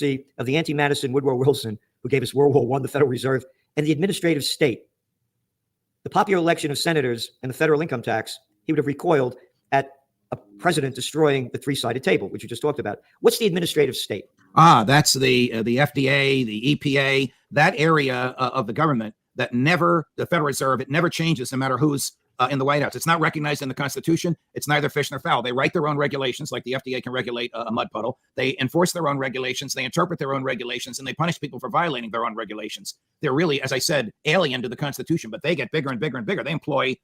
of the anti-Madison Woodrow Wilson, who gave us World War I, the Federal Reserve, and the administrative state. The popular election of senators and the federal income tax, he would have recoiled at a president destroying the three-sided table, which you just talked about. What's the administrative state? That's the FDA, the EPA, that area of the government that never, the Federal Reserve, it never changes no matter who's in the White House. It's not recognized in the Constitution. It's neither fish nor fowl. They write their own regulations, like the FDA can regulate a mud puddle. They enforce their own regulations. They interpret their own regulations, and they punish people for violating their own regulations. They're really, as I said, alien to the Constitution, but they get bigger and bigger and bigger. They employ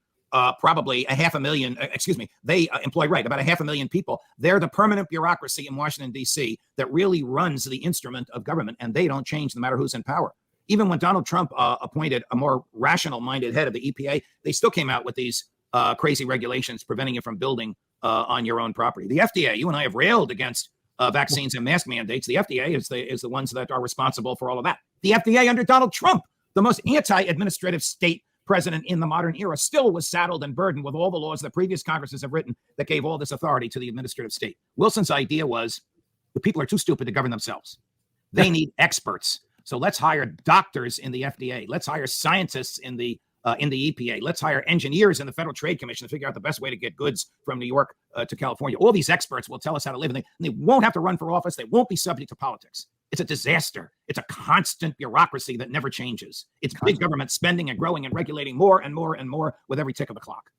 probably about 500,000 people. They're the permanent bureaucracy in Washington, D.C. that really runs the instrument of government, and they don't change no matter who's in power. Even when Donald Trump appointed a more rational-minded head of the EPA, they still came out with these crazy regulations preventing you from building on your own property. The FDA, you and I have railed against vaccines and mask mandates. The FDA is the ones that are responsible for all of that. The FDA under Donald Trump, the most anti-administrative state president in the modern era, still was saddled and burdened with all the laws that previous Congresses have written that gave all this authority to the administrative state. Wilson's idea was the people are too stupid to govern themselves. They need experts. So let's hire doctors in the FDA. Let's hire scientists in the EPA. Let's hire engineers in the Federal Trade Commission to figure out the best way to get goods from New York to California. All these experts will tell us how to live, and they won't have to run for office. They won't be subject to politics. It's a disaster. It's a constant bureaucracy that never changes. It's big government spending and growing and regulating more and more and more with every tick of the clock.